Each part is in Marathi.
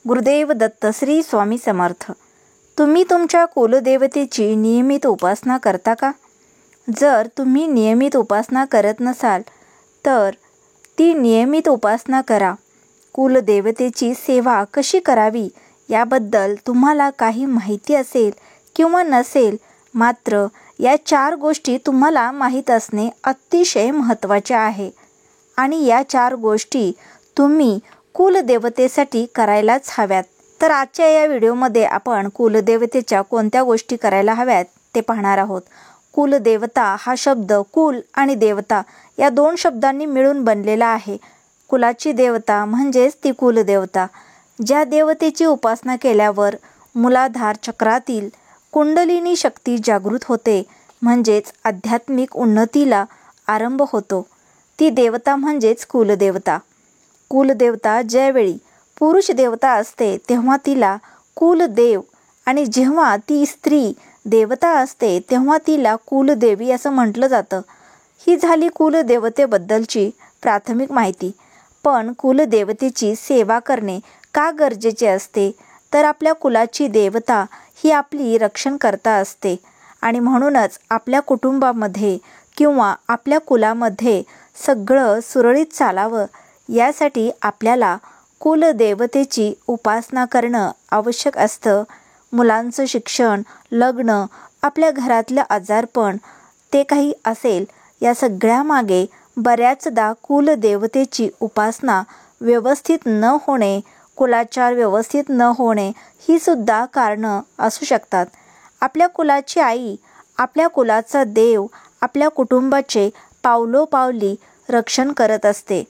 गुरुदेव दत्त. श्री स्वामी समर्थ. तुम्ही तुमच्या कुलदेवतेची नियमित उपासना करता का? जर तुम्ही नियमित उपासना करत नसाल तर ती नियमित उपासना करा. कुलदेवतेची सेवा कशी करावी याबद्दल तुम्हाला काही माहिती असेल किंवा नसेल, मात्र या 4 गोष्टी तुम्हाला माहीत असणे अतिशय महत्त्वाचे आहे आणि या 4 गोष्टी तुम्ही कुलदेवतेसाठी करायलाच हव्यात. तर आजच्या या व्हिडिओमध्ये आपण कुलदेवतेच्या कोणत्या गोष्टी करायला हव्यात ते पाहणार आहोत. कुलदेवता हा शब्द कुल आणि देवता या 2 शब्दांनी मिळून बनलेला आहे. कुलाची देवता म्हणजेच ती कुलदेवता. ज्या देवतेची उपासना केल्यावर मूलाधार चक्रातील कुंडलिनी शक्ती जागृत होते, म्हणजेच आध्यात्मिक उन्नतीला आरंभ होतो, ती देवता म्हणजेच कुलदेवता. कुलदेवता ज्यावेळी पुरुष देवता असते तेव्हा तिला कुलदेव आणि जेव्हा ती स्त्री देवता असते तेव्हा तिला कुलदेवी असं म्हटलं जातं. ही झाली कुलदेवतेबद्दलची प्राथमिक माहिती. पण कुलदेवतेची सेवा करणे का गरजेचे असते? तर आपल्या कुलाची देवता ही आपली रक्षणकर्ता असते आणि म्हणूनच आपल्या कुटुंबामध्ये किंवा आपल्या कुलामध्ये सगळं सुरळीत चालावं यासाठी आपल्याला कुलदेवतेची उपासना करणं आवश्यक असतं. मुलांचं शिक्षण, लग्न, आपल्या घरातलं आजारपण ते काही असेल, या सगळ्यामागे बऱ्याचदा कुलदेवतेची उपासना व्यवस्थित न होणे, कुलाचार व्यवस्थित न होणे ही सुद्धा कारणं असू शकतात. आपल्या कुलाची आई, आपल्या कुलाचा देव आपल्या कुटुंबाचे पावलोपावली रक्षण करत असते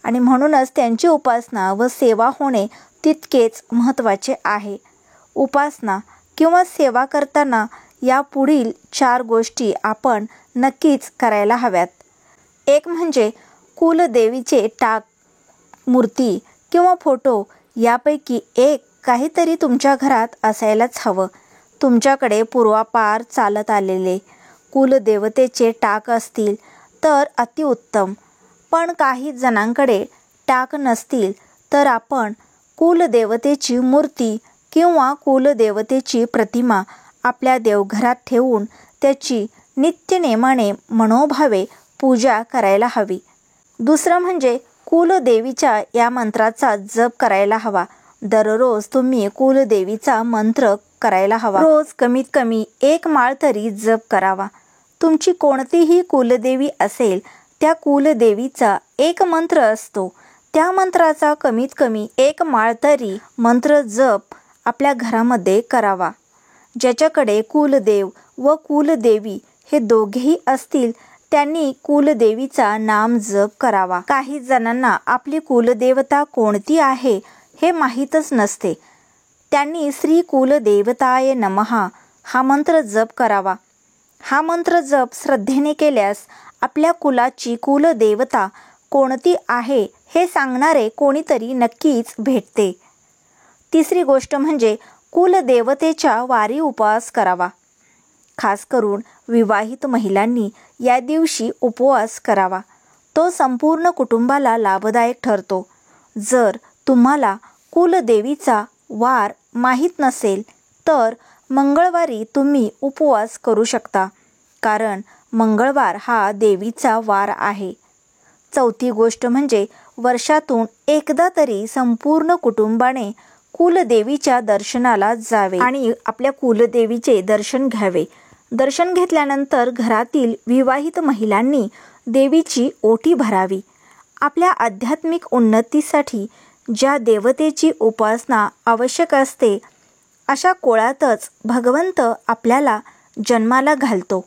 आणि म्हणूनच त्यांची उपासना व सेवा होणे तितकेच महत्त्वाचे आहे. उपासना किंवा सेवा करताना या पुढील 4 गोष्टी आपण नक्कीच करायला हव्यात. एक म्हणजे कुलदेवीचे टाक, मूर्ती किंवा फोटो यापैकी एक काहीतरी तुमच्या घरात असायलाच हवं. तुमच्याकडे पूर्वापार चालत आलेले कुलदेवतेचे टाक असतील तर अतिउत्तम. पण काही जणांकडे टाक नसतील तर आपण कुलदेवतेची मूर्ती किंवा कुलदेवतेची प्रतिमा आपल्या देवघरात ठेवून त्याची नित्यनेमाने मनोभावे पूजा करायला हवी. दुसरं म्हणजे कुलदेवीच्या या मंत्राचा जप करायला हवा. दररोज तुम्ही कुलदेवीचा मंत्र करायला हवा. रोज कमीत कमी 1 माळ तरी जप करावा. तुमची कोणतीही कुलदेवी असेल, त्या कुलदेवीचा एक मंत्र असतो, त्या मंत्राचा कमीत कमी 1 माळ तरी मंत्र जप आपल्या घरामध्ये करावा. ज्याच्याकडे कुलदेव व कुलदेवी हे दोघेही असतील त्यांनी कुलदेवीचा नाम जप करावा. काही जणांना आपली कुलदेवता कोणती आहे हे माहीतच नसते. त्यांनी श्री कुलदेवताय नमः हा मंत्र जप करावा. हा मंत्र जप श्रद्धेने केल्यास आपल्या कुलाची कुलदेवता कोणती आहे हे सांगणारे कोणीतरी नक्कीच भेटते. तिसरी गोष्ट म्हणजे कुलदेवतेच्या वारी उपवास करावा. खास करून विवाहित महिलांनी या दिवशी उपवास करावा. तो संपूर्ण कुटुंबाला लाभदायक ठरतो. जर तुम्हाला कुलदेवीचा वार माहीत नसेल तर मंगळवारी तुम्ही उपवास करू शकता, कारण मंगळवार हा देवीचा वार आहे. चौथी गोष्ट म्हणजे वर्षातून एकदा तरी संपूर्ण कुटुंबाने कुलदेवीच्या दर्शनाला जावे आणि आपल्या कुलदेवीचे दर्शन घ्यावे. दर्शन घेतल्यानंतर घरातील विवाहित महिलांनी देवीची ओटी भरावी. आपल्या आध्यात्मिक उन्नतीसाठी ज्या देवतेची उपासना आवश्यक असते अशा कुळातच भगवंत आपल्याला जन्माला घालतो.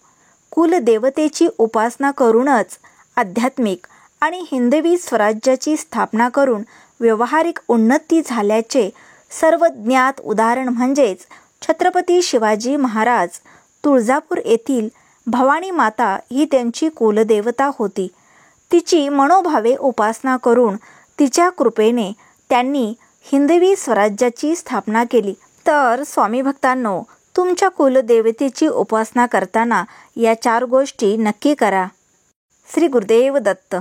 कुलदेवतेची उपासना करूनच आध्यात्मिक आणि हिंदवी स्वराज्याची स्थापना करून व्यावहारिक उन्नती झाल्याचे सर्वज्ञात उदाहरण म्हणजेच छत्रपती शिवाजी महाराज. तुळजापूर येथील भवानी माता ही त्यांची कुलदेवता होती. तिची मनोभावे उपासना करून तिच्या कृपेने त्यांनी हिंदवी स्वराज्याची स्थापना केली. तर स्वामी भक्तांनो, तुमच्या कुलदेवतेची उपासना करताना या 4 गोष्टी नक्की करा. श्री गुरुदेव दत्त.